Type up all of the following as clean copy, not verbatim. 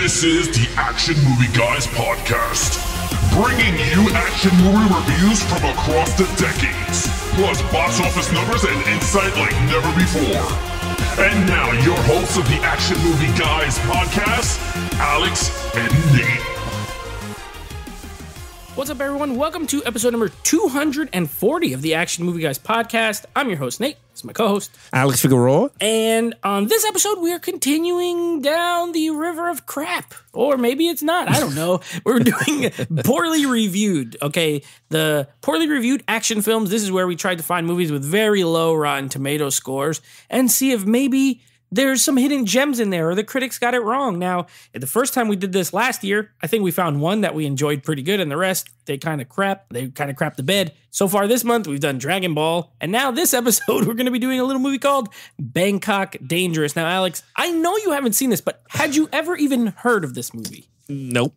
This is the Action Movie Guys podcast, bringing you action movie reviews from across the decades, plus box office numbers and insight like never before. And now, your hosts of the Action Movie Guys podcast, Alex and Nate. What's up, everyone? Welcome to episode number 240 of the Action Movie Guys podcast. I'm your host, Nate. This is my co-host, Alex Figueroa. And on this episode, we are continuing down the river of crap. Or maybe it's not. I don't know. We're doing poorly reviewed. Okay, the poorly reviewed action films. This is where we tried to find movies with very low Rotten Tomato scores and see if maybe there's some hidden gems in there or the critics got it wrong. Now, the first time we did this last year, I think we found one that we enjoyed pretty good, and the rest, they kind of crap the bed. So far this month, we've done Dragon Ball, and now this episode, we're going to be doing a little movie called Bangkok Dangerous. Now, Alex, I know you haven't seen this, but had you ever even heard of this movie? Nope.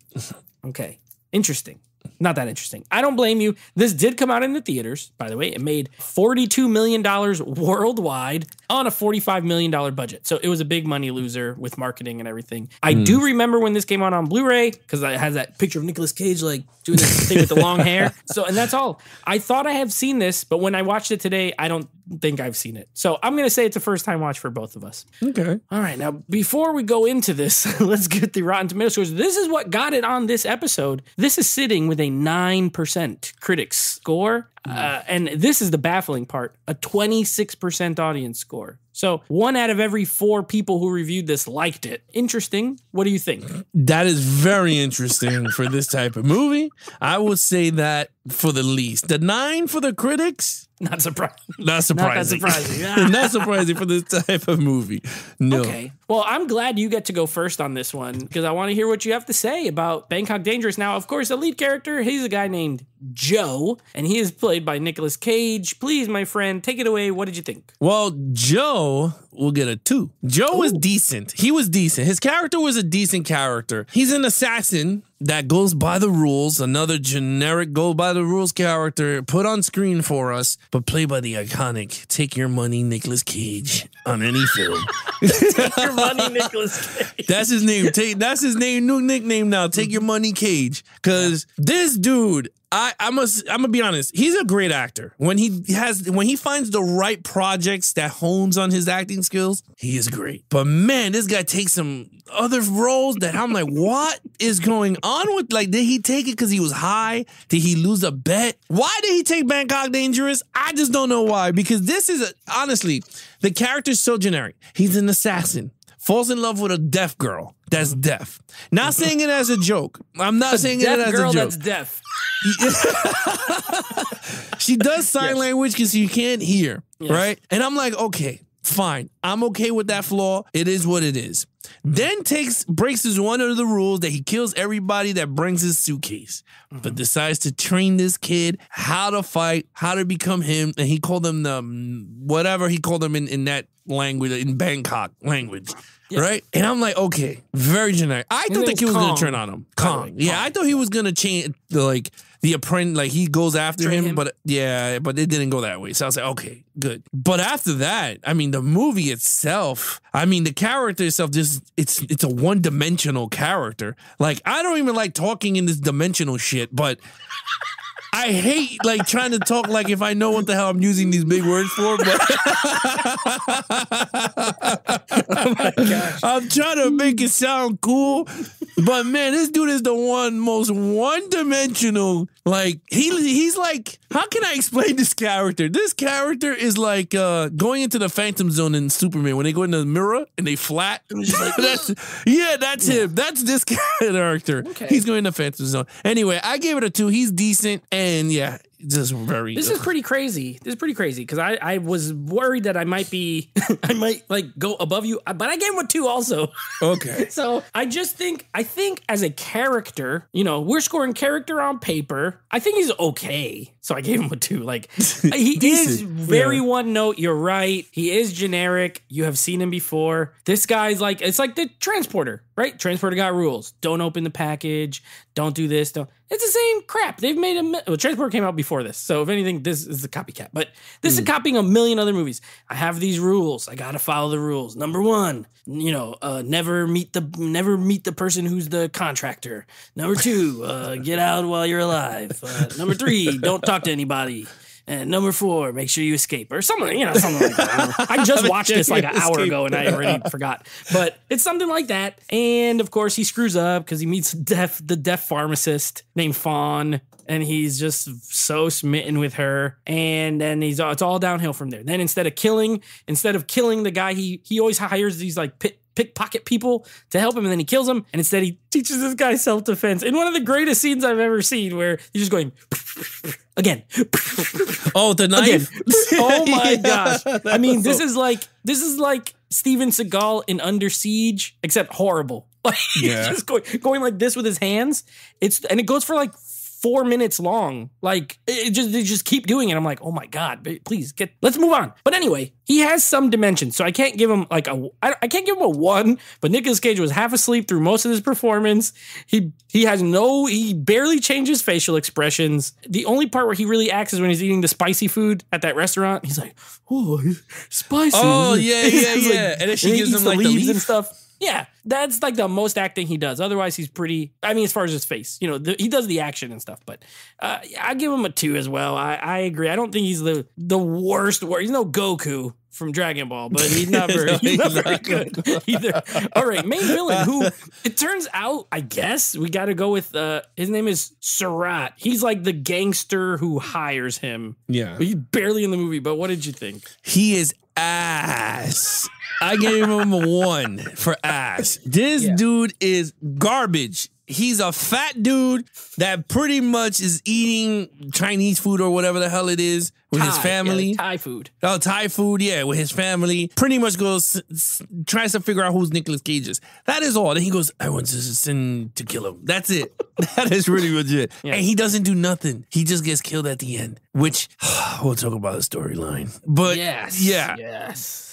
Okay, interesting. Not that interesting. I don't blame you. This did come out in the theaters, by the way. It made $42 million worldwide on a $45 million budget. So it was a big money loser with marketing and everything. I do remember when this came out on Blu-ray because it has that picture of Nicolas Cage like doing this thing with the long hair. So, and that's all. I thought I have seen this, but when I watched it today, I don't think I've seen it. So I'm going to say it's a first time watch for both of us. Okay. All right. Now, before we go into this, let's get the Rotten Tomato scores. This is what got it on this episode. This is sitting with a 9% critics score. And this is the baffling part, a 26% audience score. So 1 out of every 4 people who reviewed this liked it. Interesting. What do you think? That is very interesting for this type of movie. I would say that for the least. The 9 for the critics? Not surprising. Not surprising. Not that surprising. Not surprising for this type of movie. No. Okay. Well, I'm glad you get to go first on this one because I want to hear what you have to say about Bangkok Dangerous. Now, of course, the lead character, he's a guy named Joe, and he is played by Nicolas Cage. Please, my friend, take it away. What did you think? Well, Joe will get a 2. Joe was decent. He was decent. His character was a decent character. He's an assassin that goes by the rules, another generic go by the rules character put on screen for us, but played by the iconic Take Your Money Nicolas Cage on any film. Take Your Money Nicolas Cage. That's his name. That's his name, new nickname now. Take Your Money Cage. Because this dude, I'm gonna be honest. He's a great actor. When he finds the right projects that hones on his acting skills, he is great. But man, this guy takes some other roles that I'm like, what is going on with? Like, did he take it because he was high? Did he lose a bet? Why did he take Bangkok Dangerous? I just don't know why. Because this is honestly, the character's so generic. He's an assassin. Falls in love with a deaf girl that's deaf. Not saying it as a joke. I'm not saying it as a joke. Girl that's deaf. She does sign language because you can't hear, right? And I'm like, okay, fine. I'm okay with that flaw. It is what it is. Then breaks his one of the rules that he kills everybody that brings his suitcase, but decides to train this kid how to fight, how to become him. And he called them whatever he called them in that language, in Bangkok language. Right? And I'm like, okay, very generic. I thought the kid was going to turn on him. Kong. Yeah, I thought he was going to change, the apprentice, like he goes after him, but it didn't go that way. So I was like, okay, good. But after that, I mean, the movie itself, I mean, the character itself, it's a one-dimensional character. Like, I don't even like talking in this dimensional shit, but I hate like trying to talk like if I know what the hell I'm using these big words for, but Oh my gosh. I'm trying to make it sound cool. But man, this dude is the most one-dimensional. Like he's like, how can I explain this character? This character is like going into the Phantom Zone in Superman when they go in the mirror and they flat. That's him. That's this character. Okay. He's going in the Phantom Zone. Anyway, I gave it a 2. He's decent, and yeah, just very. This is pretty crazy. Because I was worried that I might like go above you, but I gave him a 2 also. Okay. So I think as a character, we're scoring character on paper. I think he's okay. So I gave him a 2. Like he is very one note. You're right. He is generic. You have seen him before. This guy's like, it's like the transporter. right? Transporter got rules. Don't open the package. Don't do this. Don't. It's the same crap. They've made Transporter came out before this. So if anything, this is a copycat. But this is copying a million other movies. I have these rules. I got to follow the rules. Number 1, never meet the person who's the contractor. Number 2, get out while you're alive. Number 3, don't talk to anybody. And number 4, make sure you escape or something, something like that. I just watched this like an hour ago and I already forgot. But it's something like that. And of course, he screws up because he meets the deaf pharmacist named Fawn. And he's just so smitten with her. And then it's all downhill from there. Then instead of killing the guy, he always hires these like pickpocket people to help him, and then he kills him. And instead he teaches this guy self-defense in one of the greatest scenes I've ever seen, where he's just going again. Oh, the knife. Oh my gosh. I mean, this is like Steven Seagal in Under Siege, except horrible. Like he's just going like this with his hands. And it goes for like 4 minutes long. Like they just keep doing it. I'm like, oh my God, please let's move on. But anyway, he has some dimension. So I can't give him I can't give him a 1, but Nicolas Cage was half asleep through most of his performance. He barely changes facial expressions. The only part where he really acts is when he's eating the spicy food at that restaurant. He's like, oh, spicy. Oh, yeah. Like, and then she gives him like the leaves and stuff. Yeah, that's like the most acting he does. Otherwise, he's pretty, as far as his face, he does the action and stuff, but I give him a 2 as well. I agree. I don't think he's the worst. He's no Goku from Dragon Ball, but he's not very, very good either. All right, main villain, who it turns out, I guess, we got to go with, his name is Surat. He's like the gangster who hires him. Yeah. He's barely in the movie, but what did you think? He is ass. I gave him a 1 for ass. This dude is garbage. He's a fat dude that pretty much is eating Chinese food or whatever the hell it is with his family. Yeah, Thai food. Oh, Thai food, yeah, with his family. Pretty much tries to figure out who's Nicolas Cage is. That is all. Then he goes, I want to send to kill him. That's it. That is really legit. Yeah. And he doesn't do nothing. He just gets killed at the end, which we'll talk about the storyline. But yes.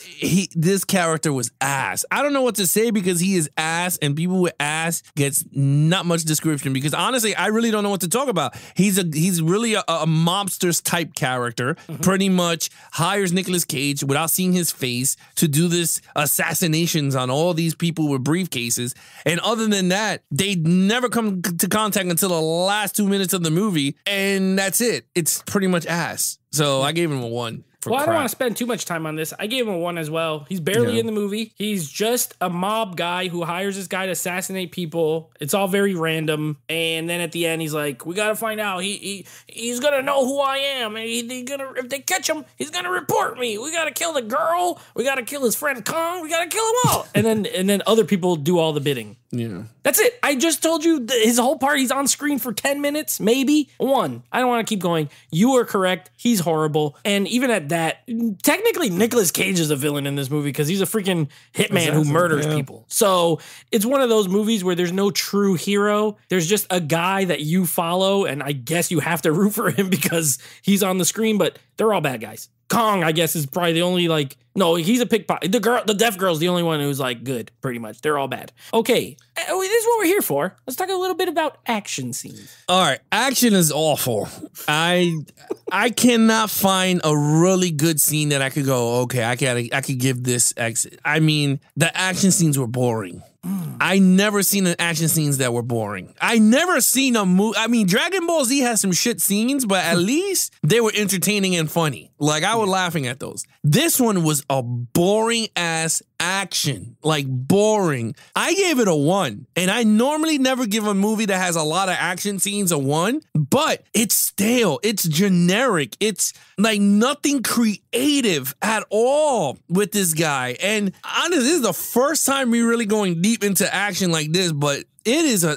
This character was ass. I don't know what to say because he is ass, and people with ass gets not much description because honestly, I really don't know what to talk about. He's really a mobster's type character. Pretty much hires Nicolas Cage without seeing his face to do this assassinations on all these people with briefcases. And other than that, they never come to contact until the last 2 minutes of the movie, and that's it. It's pretty much ass. So I gave him a 1. I don't want to spend too much time on this. I gave him a 1 as well. He's barely in the movie. He's just a mob guy who hires this guy to assassinate people. It's all very random. And then at the end, he's like, we got to find out. He's going to know who I am. And if they catch him, he's going to report me. We got to kill the girl. We got to kill his friend Kong. We got to kill them all. And then other people do all the bidding. Yeah. That's it. I just told you his whole part. He's on screen for 10 minutes, maybe. 1. I don't want to keep going. You are correct. He's horrible. And even at that, technically Nicolas Cage is a villain in this movie because he's a freaking hitman who murders people. So it's one of those movies where there's no true hero. There's just a guy that you follow, and I guess you have to root for him because he's on the screen, but they're all bad guys. Kong, I guess, is probably the only no, he's a pickpocket. The deaf girl's the only one who's good, pretty much. They're all bad. Okay, this is what we're here for. Let's talk a little bit about action scenes. All right, action is awful. I cannot find a really good scene that I could go, okay, I could give this. I mean, the action scenes were boring. I never seen an action scenes that were boring. I never seen a movie. I mean, Dragon Ball Z has some shit scenes, but at least they were entertaining and funny. I was laughing at those. This one was a boring ass action. Boring. I gave it a 1. And I normally never give a movie that has a lot of action scenes a 1, but it's stale. It's generic. It's nothing creative at all with this guy. And honestly, this is the first time we really going deep into action like this, but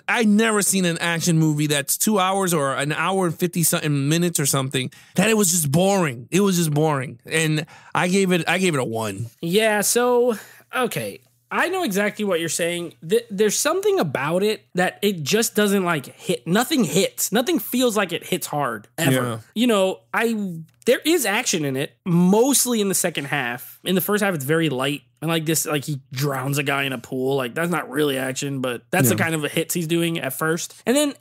I never seen an action movie that's 2 hours or an hour and 50 something minutes or something that it was just boring. It was just boring. And I gave it a 1. Yeah. So, okay. I know exactly what you're saying. There's something about it that it just doesn't hit. Nothing hits. Nothing feels like it hits hard ever. Yeah. There is action in it, mostly in the second half. In the first half, it's very light. And like this, like he drowns a guy in a pool. Like that's not really action, but that's the kind of hits he's doing at first. And then,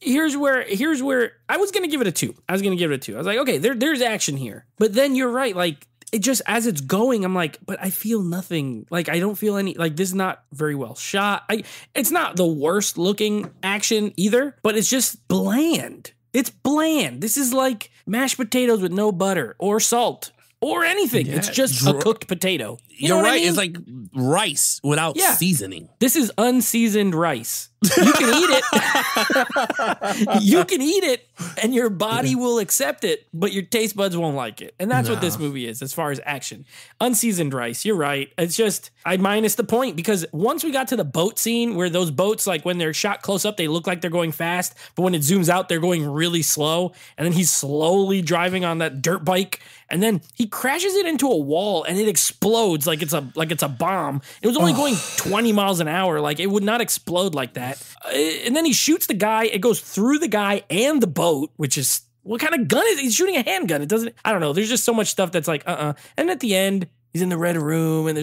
here's where I was going to give it a 2. I was like, okay, there's action here. But then you're right. Like it just, as it's going, I'm like, but I feel nothing. Like I don't feel any, like this is not very well shot. It's not the worst looking action either, but it's just bland. It's bland. This is like mashed potatoes with no butter or salt or anything. Yeah, it's just a cooked potato. You're right. I mean? It's like rice without seasoning. This is unseasoned rice. You can eat it. You can eat it and your body will accept it, but your taste buds won't like it. And that's what this movie is as far as action. Unseasoned rice. You're right. It's just, I minus the point because once we got to the boat scene where those boats, like when they're shot close up, they look like they're going fast, but when it zooms out, they're going really slow. And then he's slowly driving on that dirt bike. And then he crashes it into a wall and it explodes like it's a bomb. It was only going 20 miles an hour. Like it would not explode like that. And then he shoots the guy. It goes through the guy and the boat, which is, what kind of gun is it? He's shooting a handgun. It doesn't, I don't know. There's just so much stuff that's like, And at the end, he's in the red room and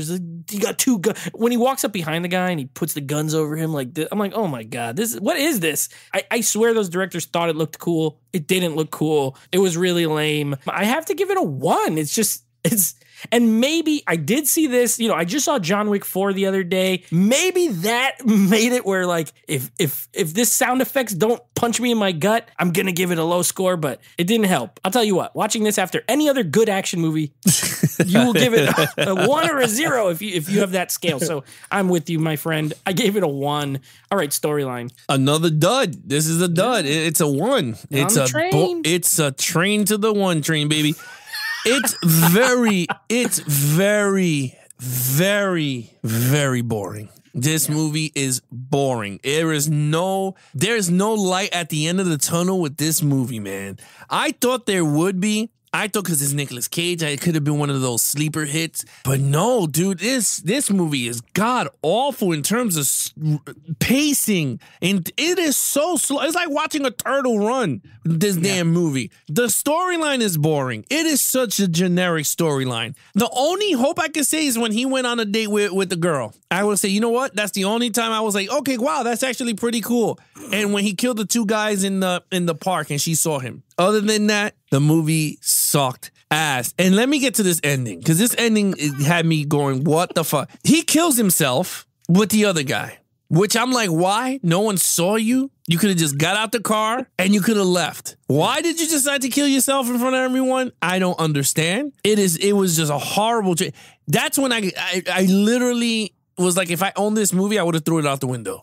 he got 2 guns. When he walks up behind the guy and he puts the guns over him like this, I'm like, oh my God, what is this? I swear those directors thought it looked cool. It didn't look cool. It was really lame. I have to give it a 1. And maybe I did see this, I just saw John Wick 4 the other day. Maybe that made it where like, if this sound effects don't punch me in my gut, I'm going to give it a low score, but it didn't help. I'll tell you what, watching this after any other good action movie, you will give it a 1 or a 0 if you have that scale. So I'm with you, my friend. I gave it a 1. All right, storyline. Another dud. This is a dud. It's a 1. It's a train. It's a train to the 1 train, baby. It's very, very, very boring. This movie is boring. There's no light at the end of the tunnel with this movie, man. I thought there would be. I thought because it's Nicolas Cage, it could have been one of those sleeper hits. But no, dude, this movie is god awful in terms of pacing. And it is so slow. It's like watching a turtle run, this damn movie. The storyline is boring. It is such a generic storyline. The only hope I can say is when he went on a date with the girl. I would say, you know what? That's the only time I was like, okay, wow, that's actually pretty cool. And when he killed the 2 guys in the park and she saw him. Other than that, the movie sucked ass. And let me get to this ending, because this ending had me going, what the fuck? He kills himself with the other guy, which I'm like, why? No one saw you? You could have just got out the car and you could have left. Why did you decide to kill yourself in front of everyone? I don't understand. It was just a horrible. That's when I literally was like, if I owned this movie, I would have threw it out the window.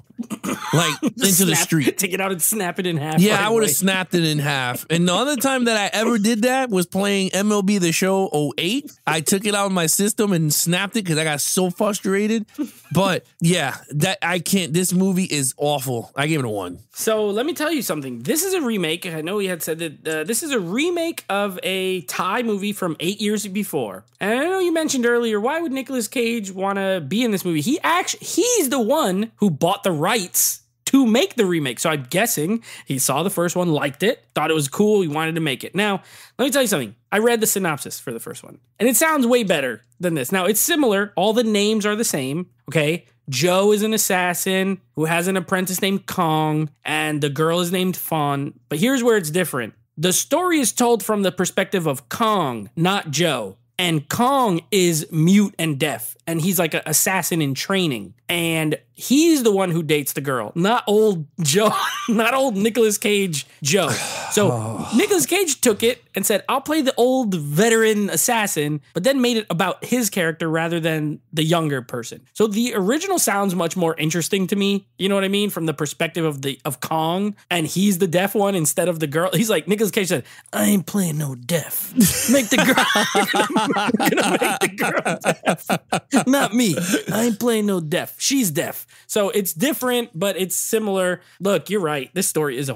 Like into the street. Take it out and snap it in half. Yeah, I would have snapped it in half. And the other time that I ever did that was playing MLB The Show 08. I took it out of my system and snapped it because I got so frustrated. But yeah, I can't. This movie is awful. I gave it a 1. So let me tell you something. This is a remake. I know he had said that this is a remake of a Thai movie from 8 years before. And I know you mentioned earlier, why would Nicolas Cage want to be in this movie? He's the one who bought the rights to make the remake. So I'm guessing he saw the first one, liked it, thought it was cool, he wanted to make it. Now, let me tell you something. I read the synopsis for the first one, and it sounds way better than this. Now, it's similar. All the names are the same, okay? Joe is an assassin who has an apprentice named Kong, and the girl is named Fawn. But here's where it's different. The story is told from the perspective of Kong, not Joe. And Kong is mute and deaf, and he's like an assassin in training. And he's the one who dates the girl, not old Joe, not old Nicolas Cage Joe. So Nicolas Cage took it and said, I'll play the old veteran assassin, but then made it about his character rather than the younger person. So the original sounds much more interesting to me. You know what I mean? From the perspective of Kong, and he's the deaf one instead of the girl. He's like, Nicolas Cage said, I ain't playing no deaf. Make the girl, I'm gonna make the girl deaf. Not me. I ain't playing no deaf. She's deaf. So it's different, but it's similar. Look, you're right. This story is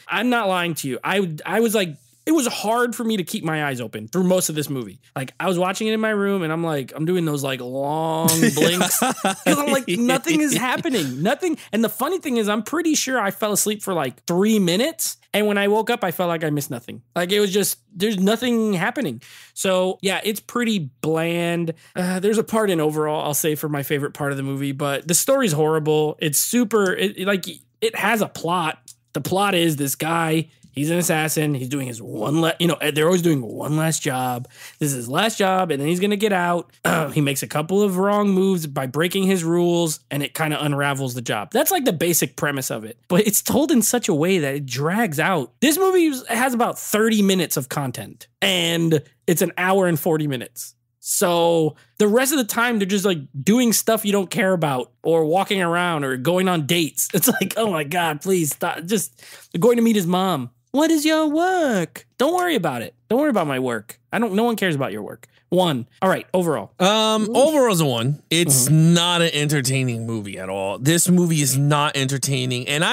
I'm not lying to you. I was like, it was hard for me to keep my eyes open through most of this movie. Like, I was watching it in my room and I'm doing those like long blinks because I'm like, nothing is happening. Nothing. And the funny thing is, I'm pretty sure I fell asleep for like 3 minutes. And when I woke up, I felt like I missed nothing. Like it was just, there's nothing happening. So yeah, it's pretty bland. There's a part in overall, I'll say, for my favorite part of the movie, but the story's horrible. It's super, it has a plot. The plot is this guy, he's an assassin. He's doing his they're always doing one last job. This is his last job, and then he's going to get out. He makes a couple of wrong moves by breaking his rules, and it kind of unravels the job. That's like the basic premise of it. But it's told in such a way that it drags out. This movie has about 30 minutes of content, and it's an hour and 40 minutes. So the rest of the time, they're just like doing stuff you don't care about or walking around or going on dates. It's like, oh my God, please stop. Just going to meet his mom. What is your work? Don't worry about it. Don't worry about my work. No one cares about your work. 1. All right. Overall. Overall's a 1. It's not an entertaining movie at all. This movie is not entertaining. And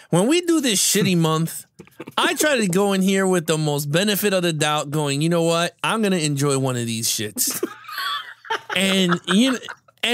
when we do this shitty month, I try to go in here with the most benefit of the doubt going, you know what? I'm going to enjoy one of these shits. And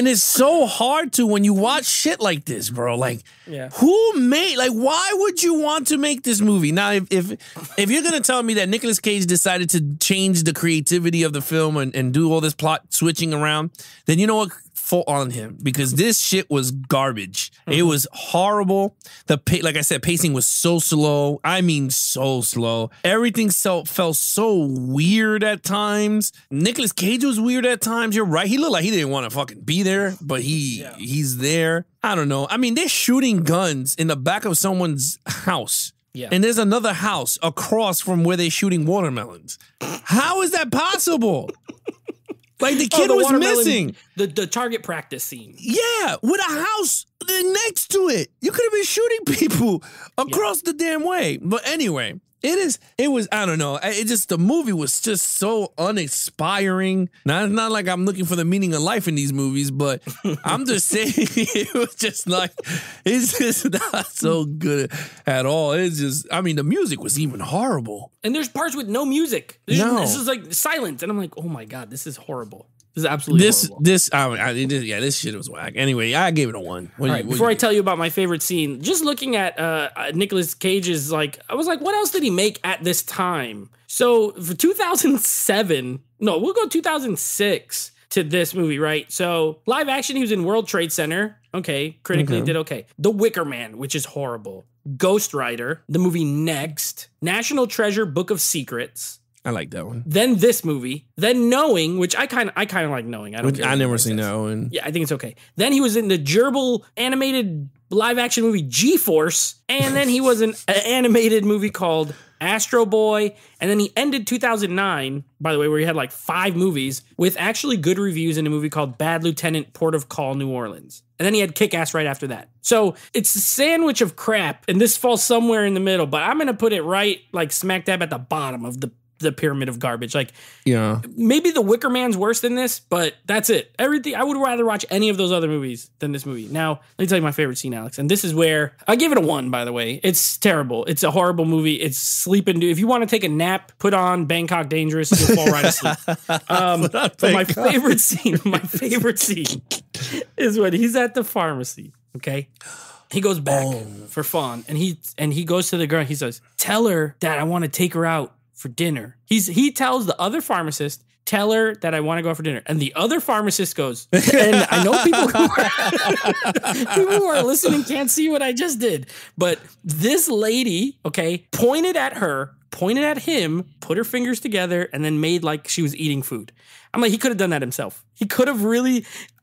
it's so hard to when you watch shit like this, bro. Like, why would you want to make this movie? Now, if you're going to tell me that Nicolas Cage decided to change the creativity of the film and do all this plot switching around, then you know what? Fault on him, because this shit was garbage. It was horrible. Like I said, pacing was so slow. I mean, so slow. Everything felt so weird at times. Nicolas Cage was weird at times. You're right. He looked like he didn't want to fucking be there, but he's there. I don't know. I mean, they're shooting guns in the back of someone's house. Yeah. And there's another house across from where they're shooting watermelons. How is that possible? Like the kid was missing. The target practice scene. Yeah, with a house next to it. You could have been shooting people across the damn way. But anyway, it was, I don't know. The movie was just so uninspiring. Not like I'm looking for the meaning of life in these movies, but I'm just saying it was just like, it's just not so good at all. It's just, I mean, the music was even horrible. And there's parts with no music. This is like silent. And I'm like, oh my God, this is horrible. This is absolutely horrible. This shit was whack. Anyway, I gave it a 1. Before I tell you about my favorite scene, just looking at Nicolas Cage's, I was like, what else did he make at this time? So for 2007, no, we'll go 2006 to this movie, right? So live action, he was in World Trade Center. Okay, critically did okay. The Wicker Man, which is horrible. Ghost Rider, the movie Next, National Treasure, Book of Secrets. I like that one. Then this movie. Then Knowing, which I kind of like Knowing. I never seen that one. Yeah, I think it's okay. Then he was in the gerbil animated live action movie G-Force, and then he was in an animated movie called Astro Boy, and then he ended 2009, by the way, where he had like 5 movies with actually good reviews in a movie called Bad Lieutenant, Port of Call, New Orleans. And then he had Kick-Ass right after that. So it's a sandwich of crap, and this falls somewhere in the middle, but I'm going to put it right like smack dab at the bottom of the pyramid of garbage. Like, yeah, maybe The Wicker Man's worse than this, but that's it. Everything, I would rather watch any of those other movies than this movie. Now, let me tell you my favorite scene, Alex. And this is where I give it a 1, by the way. It's terrible. It's a horrible movie. It's sleeping. If you want to take a nap, put on Bangkok Dangerous. You'll fall right asleep. But my favorite scene is when he's at the pharmacy. Okay. He goes back for fun, and he goes to the girl. He says, "Tell her that I want to take her out for dinner." He tells the other pharmacist, "Tell her that I want to go out for dinner." And the other pharmacist goes, and I know people who are listening can't see what I just did, but this lady, okay, pointed at him, put her fingers together, and then made like she was eating food. I'm like, he could have done that himself. He could have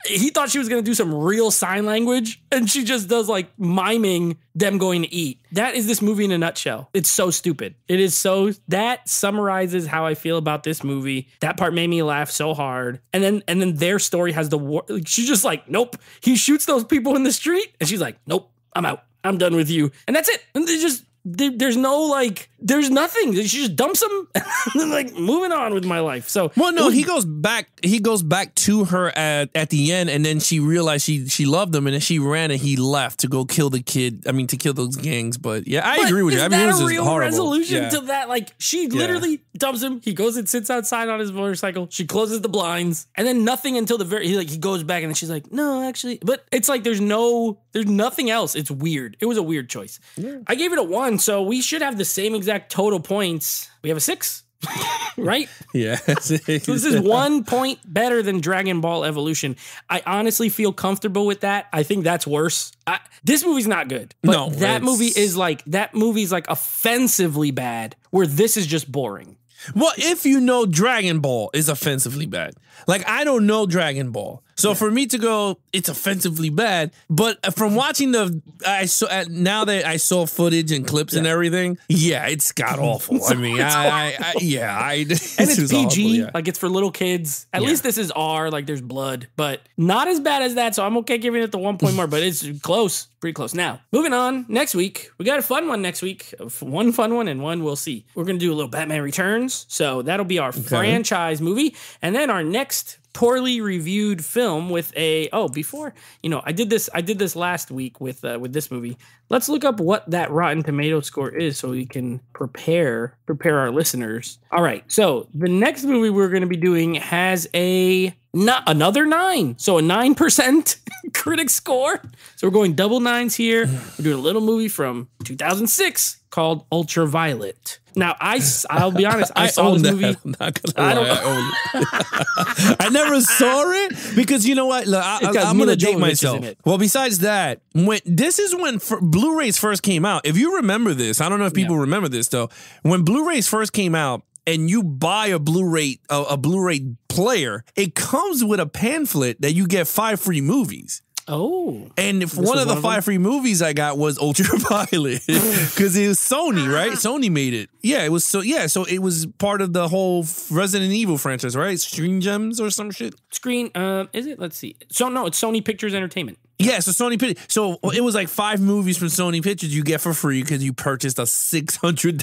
he thought she was going to do some real sign language, and she just does like miming them going to eat. That is this movie in a nutshell. It's so stupid. That summarizes how I feel about this movie. That part made me laugh so hard. And then their story has she's just like, nope. He shoots those people in the street, and she's like, nope, I'm out. I'm done with you. And that's it. And there's no there's nothing. She just dumps him and then like moving on with my life. So well, no, he goes back to her at the end, and then she realized she loved him, and then she ran and he left to go kill the kid. I mean, to kill those gangs. But yeah, I agree with you. I mean, it was a just real horrible. Resolution to that? Like she literally dumps him. He goes and sits outside on his motorcycle. She closes the blinds, and then nothing until the very he goes back, and then she's like, no, actually, but it's like there's nothing else. It's weird. It was a weird choice. Yeah. I gave it a 1, so we should have the same exact total points. We have a 6. Right? Yeah. So this is 1 point better than Dragon Ball Evolution. I honestly feel comfortable with that. I think that's worse. This movie's not good. But no, that movie's like offensively bad, where this is just boring. Well, if you know Dragon Ball is offensively bad. Like, I don't know Dragon Ball. So for me to go, it's offensively bad. But from watching now that I saw footage and clips and everything, it's god awful. I mean, and it's PG, like it's for little kids. At least this is R, like there's blood, but not as bad as that. So I'm okay giving it the 1 point more, but it's close, pretty close. Now, moving on. Next week, we got a fun one next week. One fun one and one we'll see. We're gonna do a little Batman Returns, so that'll be our franchise movie, and then our next poorly reviewed film with I did this last week with this movie. Let's look up what that Rotten Tomato score is so we can prepare our listeners. All right, so the next movie we're going to be doing has another 9, so a 9% critic score. So we're going double 9s here. We're doing a little movie from 2006 called Ultraviolet. Now, I'll be honest, I saw this movie. I'm not gonna lie, I own it. I never saw it because you know what? Look, I'm gonna date myself. Well, besides that, when Blu-rays first came out, if you remember this, I don't know if people remember this though. When Blu-rays first came out, and you buy a Blu-ray player, it comes with a pamphlet that you get 5 free movies. Oh. And if one of the 5 free movies I got was Ultraviolet because it was Sony, right? Sony made it. Yeah, it was so it was part of the whole Resident Evil franchise, right? Screen Gems or some shit. Is it? Let's see. So no, it's Sony Pictures Entertainment. Yeah, so Sony Pictures. So it was like 5 movies from Sony Pictures you get for free because you purchased a $600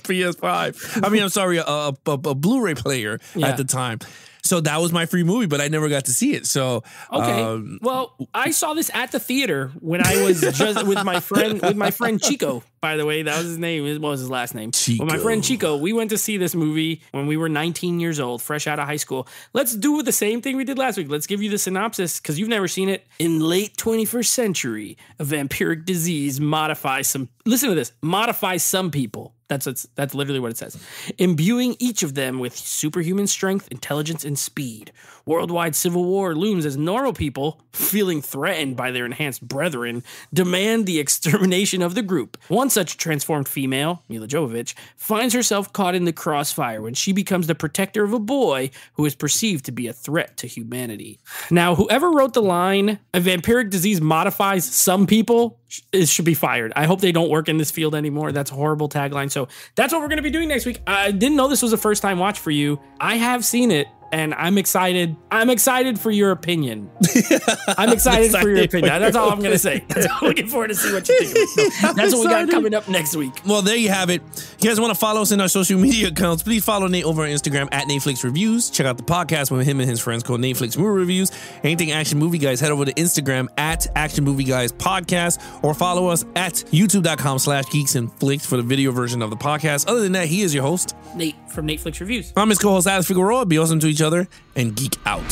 PS5. I mean, I'm sorry, a Blu-ray player at the time. So that was my free movie, but I never got to see it. So okay, well, I saw this at the theater when I was just with my friend Chico. By the way, that was his name. What was his last name? Chico. Well, my friend Chico. We went to see this movie when we were 19 years old, fresh out of high school. Let's do the same thing we did last week. Let's give you the synopsis because you've never seen it. In late 21st century, a vampiric disease modifies some. Listen to this. Modifies some people. That's literally what it says. Imbuing each of them with superhuman strength, intelligence, and speed. Worldwide civil war looms as normal people, feeling threatened by their enhanced brethren, demand the extermination of the group. One such transformed female, Mila Jovovich, finds herself caught in the crossfire when she becomes the protector of a boy who is perceived to be a threat to humanity. Now, whoever wrote the line, a vampiric disease modifies some people, should be fired. I hope they don't work in this field anymore. That's a horrible tagline. So that's what we're going to be doing next week. I didn't know this was a first time watch for you. I have seen it. And I'm excited. I'm excited for your opinion. I'm excited for your opinion. That's all I'm going to say. I'm looking forward to see what you think. So that's what we got coming up next week. Well, there you have it. If you guys want to follow us in our social media accounts, please follow Nate over on Instagram at Netflix Reviews. Check out the podcast with him and his friends called Netflix Movie Reviews. Anything Action Movie Guys, head over to Instagram at Action Movie Guys Podcast or follow us at youtube.com/Geeks and Flicks for the video version of the podcast. Other than that, he is your host, Nate from Netflix Reviews. I'm his co-host, Alex Figueroa. Be awesome to each other and geek out.